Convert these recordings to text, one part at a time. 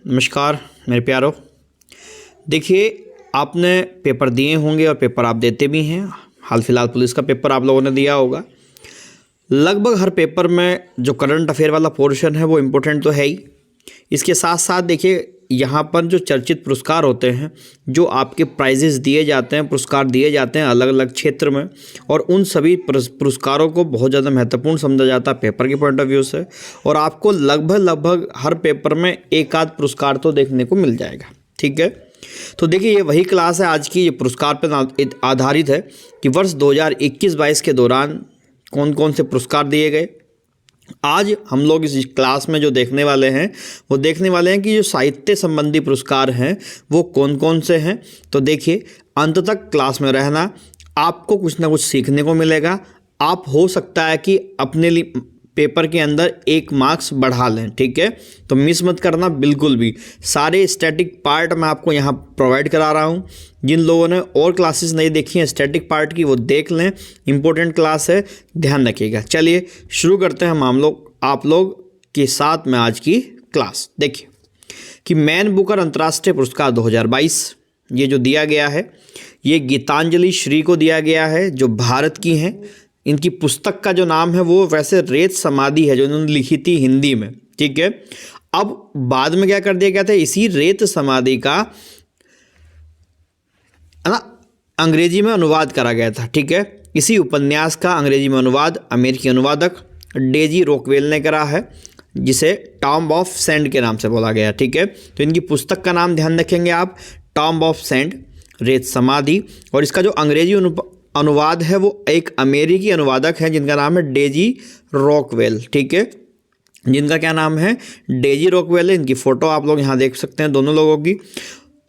नमस्कार मेरे प्यारो। देखिए, आपने पेपर दिए होंगे और पेपर आप देते भी हैं। हाल फिलहाल पुलिस का पेपर आप लोगों ने दिया होगा। लगभग हर पेपर में जो करंट अफेयर वाला पोर्शन है वो इम्पोर्टेंट तो है ही। इसके साथ साथ देखिए, यहाँ पर जो चर्चित पुरस्कार होते हैं, जो आपके प्राइजेस दिए जाते हैं, पुरस्कार दिए जाते हैं अलग अलग क्षेत्र में, और उन सभी पुरस्कारों को बहुत ज़्यादा महत्वपूर्ण समझा जाता है पेपर के पॉइंट ऑफ व्यू से। और आपको लगभग हर पेपर में एक आध पुरस्कार तो देखने को मिल जाएगा। ठीक है, तो देखिए, ये वही क्लास है आज की, ये पुरस्कार पर आधारित है कि वर्ष 2021-22 के दौरान कौन कौन से पुरस्कार दिए गए। आज हम लोग इस क्लास में जो देखने वाले हैं वो देखने वाले हैं कि जो साहित्य संबंधी पुरस्कार हैं वो कौन कौन से हैं। तो देखिए, अंत तक क्लास में रहना, आपको कुछ ना कुछ सीखने को मिलेगा। आप हो सकता है कि अपने लिए पेपर के अंदर 1 मार्क्स बढ़ा लें। ठीक है, तो मिस मत करना बिल्कुल भी। सारे स्टैटिक पार्ट मैं आपको यहाँ प्रोवाइड करा रहा हूँ। जिन लोगों ने और क्लासेस नहीं देखी हैं स्टैटिक पार्ट की, वो देख लें, इंपॉर्टेंट क्लास है, ध्यान रखिएगा। चलिए शुरू करते हैं आप लोग के साथ में आज की क्लास। देखिए कि मैन बुकर अंतर्राष्ट्रीय पुरस्कार 2022 ये जो दिया गया है, ये गीतांजलि श्री को दिया गया है, जो भारत की हैं। इनकी पुस्तक का जो नाम है वो वैसे रेत समाधि है, जो इन्होंने लिखी थी हिंदी में। ठीक है, अब बाद में क्या कर दिया गया था, इसी रेत समाधि का अंग्रेजी में अनुवाद करा गया था। ठीक है, इसी उपन्यास का अंग्रेजी में अनुवाद अमेरिकी अनुवादक डेजी रॉकवेल ने करा है, जिसे टॉम्ब ऑफ सैंड के नाम से बोला गया। ठीक है, तो इनकी पुस्तक का नाम ध्यान रखेंगे आप, टॉम्ब ऑफ सैंड, रेत समाधि। और इसका जो अंग्रेजी अनुवाद है वो एक अमेरिकी अनुवादक है जिनका नाम है डेजी रॉकवेल। ठीक है, जिनका क्या नाम है, डेजी रॉकवेल है। इनकी फ़ोटो आप लोग यहाँ देख सकते हैं दोनों लोगों की।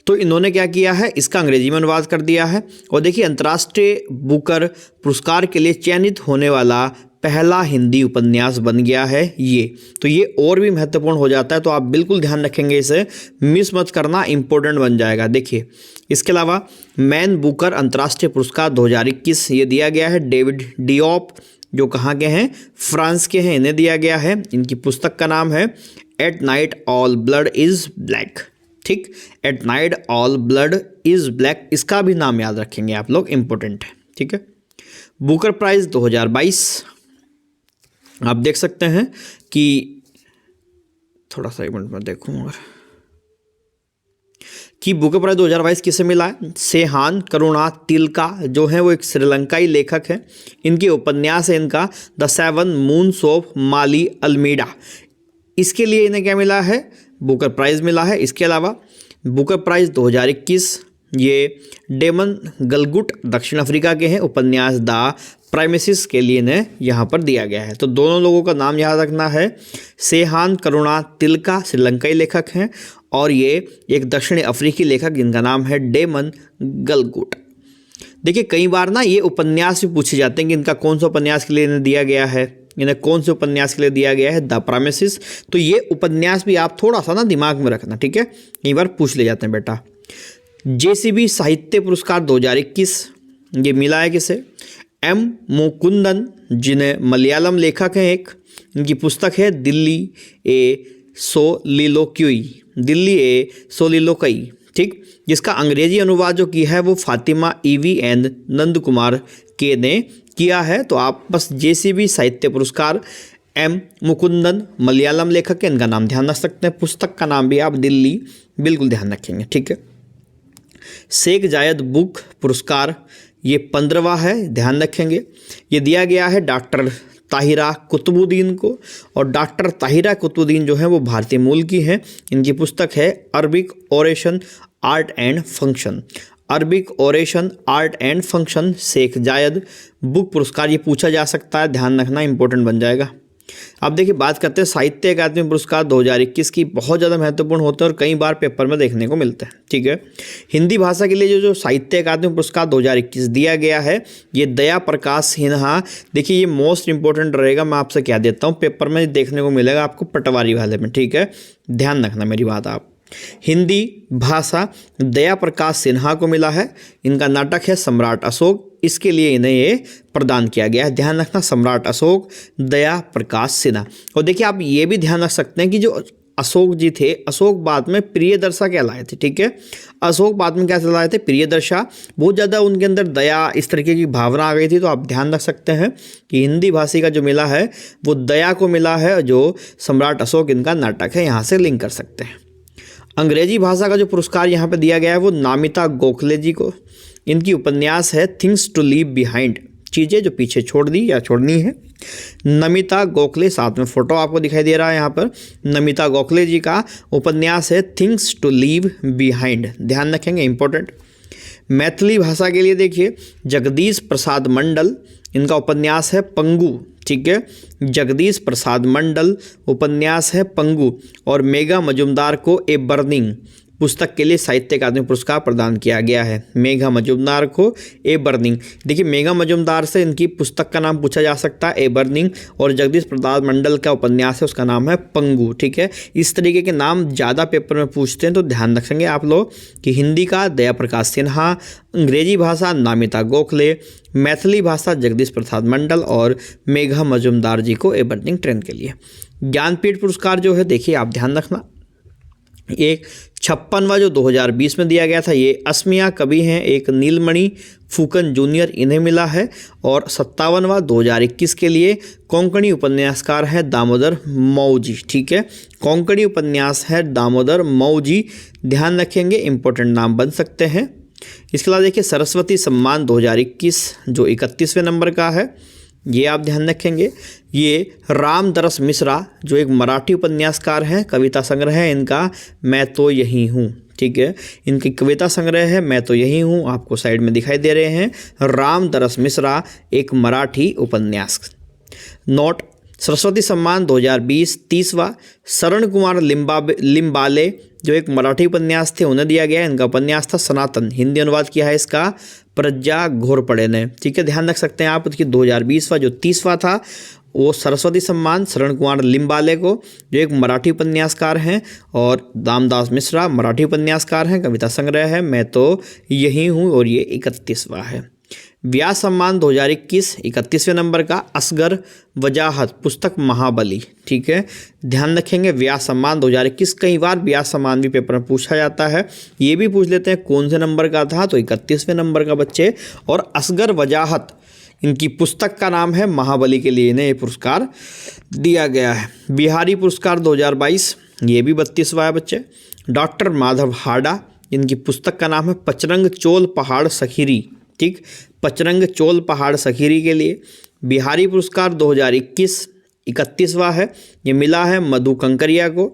तो इन्होंने क्या किया है, इसका अंग्रेजी में अनुवाद कर दिया है। और देखिए, अंतर्राष्ट्रीय बुकर पुरस्कार के लिए चयनित होने वाला पहला हिंदी उपन्यास बन गया है ये। तो ये और भी महत्वपूर्ण हो जाता है, तो आप बिल्कुल ध्यान रखेंगे, इसे मिस मत करना, इंपॉर्टेंट बन जाएगा। देखिए, इसके अलावा मैन बुकर अंतर्राष्ट्रीय पुरस्कार 2021 ये दिया गया है डेविड डियोप, जो कहाँ के हैं, फ्रांस के हैं, इन्हें दिया गया है। इनकी पुस्तक का नाम है at night all blood is black. ठीक, at night all blood is black, इसका भी नाम याद रखेंगे आप लोग, इम्पोर्टेंट है। ठीक है, बुकर प्राइज़ 2022 आप देख सकते हैं कि थोड़ा सा एक मिनट में देखूंगा कि बुकर प्राइज़ 2022 किसे मिला है। सेहान करुणा तिलका जो है वो एक श्रीलंकाई लेखक है। इनके उपन्यास है इनका the 7 moons of Mali Almeida, इसके लिए इन्हें क्या मिला है, बुकर प्राइज़ मिला है। इसके अलावा बुकर प्राइज़ 2021 ये डेमन गलगुट दक्षिण अफ्रीका के हैं, उपन्यास द प्राइमेसिस के लिए इन्हें यहाँ पर दिया गया है। तो दोनों लोगों का नाम याद रखना है, सेहान करुणा तिलका श्रीलंकाई लेखक हैं, और ये एक दक्षिण अफ्रीकी लेखक जिनका नाम है डेमन गलगुट। देखिए, कई बार ना ये उपन्यास भी पूछे जाते हैं कि इनका कौन सा उपन्यास के लिए इन्हें दिया गया है, इन्हें कौन से उपन्यास के लिए दिया गया है, द प्राइमेसिस। तो ये उपन्यास भी आप थोड़ा सा ना दिमाग में रखना। ठीक है, कई बार पूछ ले जाते हैं बेटा। जेसीबी साहित्य पुरस्कार 2021 ये मिला है किसे, एम मुकुंदन, जिन्हें मलयालम लेखक हैं एक। इनकी पुस्तक है दिल्ली ए सोलिलोक्युई, दिल्ली ए सोलिलोकई। ठीक, जिसका अंग्रेजी अनुवाद जो किया है वो फातिमा ईवी एंड नंद कुमार के ने किया है। तो आप बस जेसीबी साहित्य पुरस्कार, एम मुकुंदन मलयालम लेखक है, इनका नाम ध्यान रख सकते हैं। पुस्तक का नाम भी आप दिल्ली बिल्कुल ध्यान रखेंगे। ठीक है, शेख जायद बुक पुरस्कार ये 15वां है, ध्यान रखेंगे। ये दिया गया है डॉक्टर ताहिरा कुतुबुद्दीन को, और डॉक्टर ताहिरा कुतुबुद्दीन जो है वो भारतीय मूल की हैं। इनकी पुस्तक है Arabic oration art and function, Arabic oration art and function Sheikh Zayed book पुरस्कार ये पूछा जा सकता है, ध्यान रखना, इंपॉर्टेंट बन जाएगा। अब देखिए, बात करते हैं साहित्य अकादमी पुरस्कार 2021 की। बहुत ज़्यादा महत्वपूर्ण होते हैं और कई बार पेपर में देखने को मिलते हैं। ठीक है, हिंदी भाषा के लिए जो साहित्य अकादमी पुरस्कार 2021 दिया गया है ये दया प्रकाश सिन्हा। देखिए, ये मोस्ट इंपॉर्टेंट रहेगा, मैं आपसे क्या देता हूँ, पेपर में देखने को मिलेगा आपको पटवारी वाले में। ठीक है, ध्यान रखना मेरी बात आप। हिंदी भाषा दया प्रकाश सिन्हा को मिला है। इनका नाटक है सम्राट अशोक, इसके लिए इन्हें ये प्रदान किया गया है, ध्यान रखना, सम्राट अशोक दया प्रकाश सिन्हा। और देखिए, आप ये भी ध्यान रख सकते हैं कि जो अशोक जी थे, अशोक बाद में प्रियदर्शा कहलाए थे। ठीक है, अशोक बाद में क्या कहलाए थे? प्रियदर्शा। बहुत ज़्यादा उनके अंदर दया, इस तरीके की भावना आ गई थी। तो आप ध्यान रख सकते हैं कि हिंदी भाषी का जो मिला है वो दया को मिला है, जो सम्राट अशोक इनका नाटक है, यहाँ से लिंक कर सकते हैं। अंग्रेजी भाषा का जो पुरस्कार यहाँ पे दिया गया है वो नामिता गोखले जी को। इनकी उपन्यास है थिंग्स टू लीव बिहाइंड, चीज़ें जो पीछे छोड़ दी या छोड़नी है। नमिता गोखले, साथ में फोटो आपको दिखाई दे रहा है यहाँ पर, नमिता गोखले जी का उपन्यास है थिंग्स टू लीव बिहाइंड, ध्यान रखेंगे, इंपॉर्टेंट। मैथिली भाषा के लिए देखिए जगदीश प्रसाद मंडल, इनका उपन्यास है पंगु। ठीक है, जगदीश प्रसाद मंडल, उपन्यास है पंगु। और मेघा मजुमदार को ए बर्निंग पुस्तक के लिए साहित्य अकादमी पुरस्कार प्रदान किया गया है। मेघा मजुमदार को ए बर्निंग। देखिए मेघा मजुमदार से इनकी पुस्तक का नाम पूछा जा सकता है, ए बर्निंग, और जगदीश प्रसाद मंडल का उपन्यास है, उसका नाम है पंगु। ठीक है, इस तरीके के नाम ज़्यादा पेपर में पूछते हैं, तो ध्यान रखेंगे आप लोग कि हिंदी का दया प्रकाश सिन्हा, अंग्रेजी भाषा नामिता गोखले, मैथिली भाषा जगदीश प्रसाद मंडल और मेघा मजुमदार जी को ए बर्निंग ट्रेन के लिए। ज्ञानपीठ पुरस्कार जो है देखिए आप ध्यान रखना, एक 56वां जो 2020 में दिया गया था, ये असमिया कवि हैं एक नीलमणि फूकन जूनियर, इन्हें मिला है। और 57वां 2021 के लिए कोंकणी उपन्यासकार है दामोदर मऊ जी। ठीक है, कोंकणी उपन्यास है दामोदर मऊ जी, ध्यान रखेंगे, इंपॉर्टेंट नाम बन सकते हैं। इसके अलावा देखिए सरस्वती सम्मान 2021 जो 31वें नंबर का है, ये आप ध्यान रखेंगे। ये रामदरस मिश्रा जो एक मराठी उपन्यासकार हैं, कविता संग्रह है इनका मैं तो यही हूँ। ठीक है, इनकी कविता संग्रह है मैं तो यही हूँ, आपको साइड में दिखाई दे रहे हैं। रामदरस मिश्रा एक मराठी उपन्यास। नोट, सरस्वती सम्मान 2020 30वां शरण कुमार लिम्बाले जो एक मराठी उपन्यास थे उन्हें दिया गया। इनका उपन्यास था सनातन, हिंदी अनुवाद किया है इसका प्रज्ञा घोरपड़े ने। ठीक है, ध्यान रख सकते हैं आप कि 2020वां जो 30वां था वो सरस्वती सम्मान शरण कुमार लिम्बाले को, जो एक मराठी उपन्यासकार हैं, और रामदास मिश्रा मराठी उपन्यासकार हैं, कविता संग्रह है मैं तो यही हूँ, और ये 31वां है। व्यास सम्मान 2021 31वें नंबर का असगर वजाहत पुस्तक महाबली। ठीक है, ध्यान रखेंगे व्यास सम्मान 2021, कई बार व्यास सम्मान भी पेपर में पूछा जाता है, ये भी पूछ लेते हैं कौन से नंबर का था, तो 31वें नंबर का बच्चे। और असगर वजाहत इनकी पुस्तक का नाम है, महाबली के लिए इन्हें ये पुरस्कार दिया गया है। बिहारी पुरस्कार 2022 ये भी 32वां है बच्चे। डॉक्टर माधव हाडा, इनकी पुस्तक का नाम है पचरंग चोल पहाड़ सखीरी। ठीक, पचरंग चोल पहाड़ सखीरी के लिए बिहारी पुरस्कार 2021 31वां है, ये मिला है मधु कंकरिया को।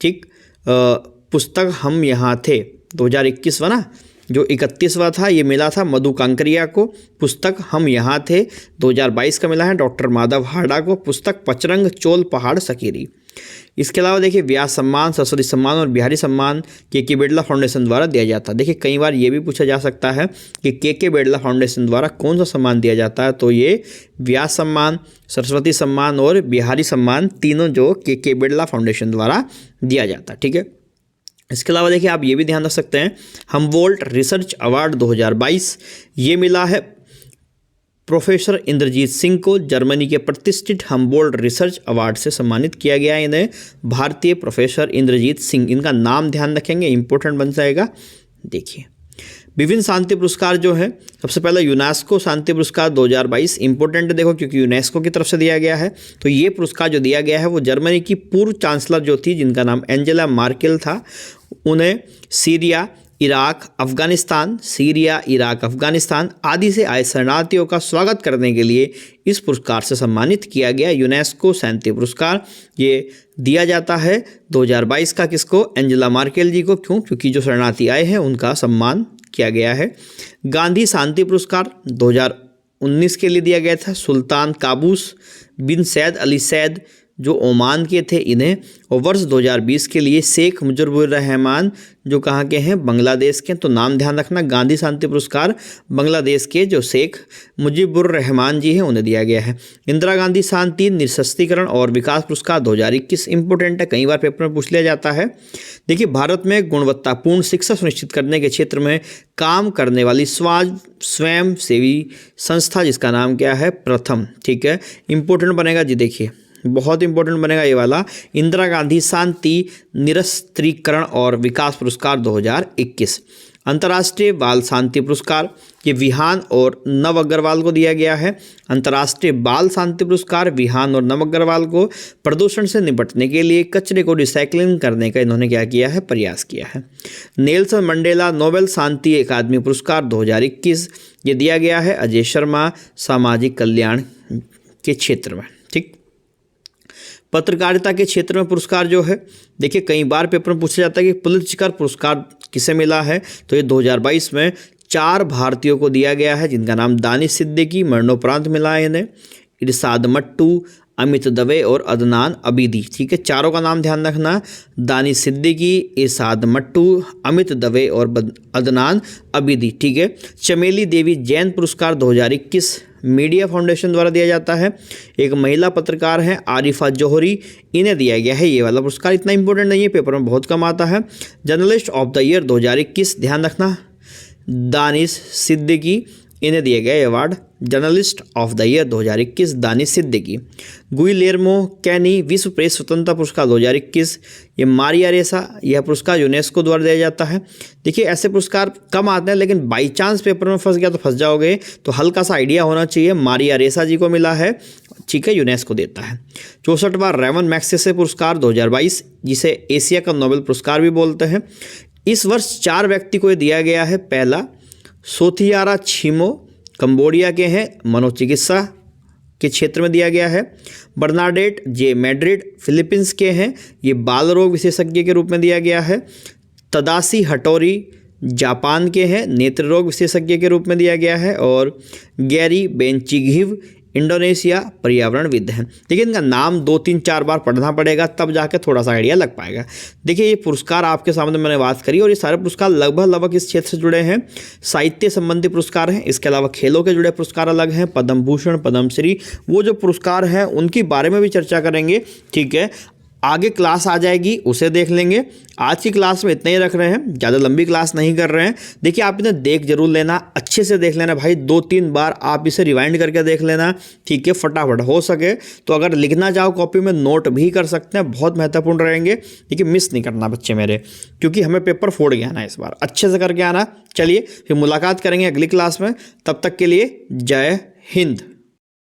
ठीक, पुस्तक हम यहाँ थे 2021वां ना, जो 31वां था ये मिला था मधु कांकरिया को, पुस्तक हम यहाँ थे। 2022 का मिला है डॉक्टर माधव हाडा को, पुस्तक पचरंग चोल पहाड़ सकीरी। इसके अलावा देखिए व्यास सम्मान, सरस्वती सम्मान और बिहारी सम्मान के बिरला फाउंडेशन द्वारा दिया जाता है। देखिए कई बार ये भी पूछा जा सकता है कि के बिरला फाउंडेशन द्वारा कौन सा सम्मान दिया जाता है, तो ये व्यास सम्मान, सरस्वती सम्मान और बिहारी सम्मान तीनों जो के बिरला फाउंडेशन द्वारा दिया जाता है। ठीक है, इसके अलावा देखिए आप ये भी ध्यान रख सकते हैं हमबोल्ट रिसर्च अवार्ड 2022 ये मिला है प्रोफेसर इंद्रजीत सिंह को। जर्मनी के प्रतिष्ठित हमबोल्ट रिसर्च अवार्ड से सम्मानित किया गया है इन्हें, भारतीय प्रोफेसर इंद्रजीत सिंह, इनका नाम ध्यान रखेंगे, इंपॉर्टेंट बन जाएगा। देखिए विभिन्न शांति पुरस्कार जो है, सबसे पहले यूनेस्को शांति पुरस्कार 2022 इंपॉर्टेंट देखो क्योंकि यूनेस्को की तरफ से दिया गया है। तो ये पुरस्कार जो दिया गया है वो जर्मनी की पूर्व चांसलर जो थी जिनका नाम एंजेला मार्केल था, उन्हें सीरिया इराक अफगानिस्तान आदि से आए शरणार्थियों का स्वागत करने के लिए इस पुरस्कार से सम्मानित किया गया। यूनेस्को शांति पुरस्कार ये दिया जाता है 2022 का किसको, एंजेला मार्केल जी को। क्यों? क्योंकि जो शरणार्थी आए हैं उनका सम्मान किया गया है। गांधी शांति पुरस्कार 2019 के लिए दिया गया था Sultan Qaboos bin Said Ali Said जो ओमान के थे इन्हें, और वर्ष 2020 के लिए शेख मुजीबुर रहमान जो कहाँ के हैं, बांग्लादेश के। तो नाम ध्यान रखना, गांधी शांति पुरस्कार बांग्लादेश के जो शेख मुजीबुर रहमान जी हैं उन्हें दिया गया है। इंदिरा गांधी शांति निःशस्त्रीकरण और विकास पुरस्कार 2021 इंपॉर्टेंट है, कई बार पेपर में पूछ लिया जाता है। देखिए भारत में गुणवत्तापूर्ण शिक्षा सुनिश्चित करने के क्षेत्र में काम करने वाली स्वयं सेवी संस्था जिसका नाम क्या है, प्रथम। ठीक है, इंपॉर्टेंट बनेगा जी। देखिए बहुत इंपॉर्टेंट बनेगा ये वाला, इंदिरा गांधी शांति निरस्त्रीकरण और विकास पुरस्कार 2021। अंतर्राष्ट्रीय बाल शांति पुरस्कार ये विहान और नव अग्रवाल को दिया गया है। अंतर्राष्ट्रीय बाल शांति पुरस्कार विहान और नव अग्रवाल को प्रदूषण से निपटने के लिए कचरे को रिसाइकलिंग करने का इन्होंने क्या किया है, प्रयास किया है। नेल्सन मंडेला नोबेल शांति अकादमी पुरस्कार 2021 ये दिया गया है अजय शर्मा सामाजिक कल्याण के क्षेत्र में। ठीक, पत्रकारिता के क्षेत्र में पुरस्कार जो है, देखिए कई बार पेपर में पूछा जाता है कि पुलित्जर पुरस्कार किसे मिला है, तो ये 2022 में 4 भारतीयों को दिया गया है जिनका नाम दानिश सिद्दीकी, मरणोपरांत मिला है इन्हें, इरशाद मट्टू, अमित दवे और अदनान अबीदी। ठीक है, चारों का नाम ध्यान रखना, दानिश सिद्दीकी, इरशाद मट्टू, अमित दवे और अदनान अबीदी। ठीक है, चमेली देवी जैन पुरस्कार 2021 मीडिया फाउंडेशन द्वारा दिया जाता है। एक महिला पत्रकार हैं आरिफा जौहरी, इन्हें दिया गया है ये वाला पुरस्कार। इतना इंपॉर्टेंट नहीं है, पेपर में बहुत कम आता है। जर्नलिस्ट ऑफ द ईयर 2021 ध्यान रखना, दानिश सिद्दीकी, इन्हें दिया गया award journalist of the year 2021 Danish Siddiqui. Guillermo Cano विश्व प्रेस स्वतंत्रता पुरस्कार 2021 ये मारिया रेसा, यह पुरस्कार यूनेस्को द्वारा दिया जाता है। देखिए ऐसे पुरस्कार कम आते हैं, लेकिन बाई चांस पेपर में फंस गया तो फंस जाओगे, तो हल्का सा आइडिया होना चाहिए। मारिया रेसा जी को मिला है, ठीक है, यूनेस्को देता है। 64वां रेमन मैग्सेसे पुरस्कार 2022 जिसे एशिया का नोबेल पुरस्कार भी बोलते हैं। इस वर्ष 4 व्यक्ति को दिया गया है। पहला सोथियारा छिमो, कंबोडिया के हैं, मनोचिकित्सा के क्षेत्र में दिया गया है। बर्नाडेट जे मैड्रिड, फिलीपींस के हैं, ये बाल रोग विशेषज्ञ के रूप में दिया गया है। तदाशी हटोरी जापान के हैं, नेत्र रोग विशेषज्ञ के रूप में दिया गया है। और गैरी बेंचिघिव इंडोनेशिया पर्यावरणविद हैं। देखिए इनका नाम 2, 3, 4 बार पढ़ना पड़ेगा, तब जाके थोड़ा सा आइडिया लग पाएगा। देखिए ये पुरस्कार आपके सामने मैंने बात करी, और ये सारे पुरस्कार लगभग इस क्षेत्र से जुड़े हैं। साहित्य संबंधी पुरस्कार हैं, इसके अलावा खेलों के जुड़े पुरस्कार अलग हैं। पद्म भूषण, पद्मश्री, वो जो पुरस्कार हैं उनके बारे में भी चर्चा करेंगे। ठीक है, आगे क्लास आ जाएगी, उसे देख लेंगे। आज की क्लास में इतना ही रख रहे हैं, ज़्यादा लंबी क्लास नहीं कर रहे हैं। देखिए आप इन्हें देख जरूर लेना, अच्छे से देख लेना भाई, 2-3 बार आप इसे रिवाइंड करके देख लेना। ठीक है, फटाफट हो सके तो अगर लिखना चाहो कॉपी में नोट भी कर सकते हैं, बहुत महत्वपूर्ण रहेंगे। देखिए मिस नहीं करना बच्चे मेरे, क्योंकि हमें पेपर फोड़ गया ना इस बार, अच्छे से करके आना। चलिए फिर मुलाकात करेंगे अगली क्लास में, तब तक के लिए जय हिंद।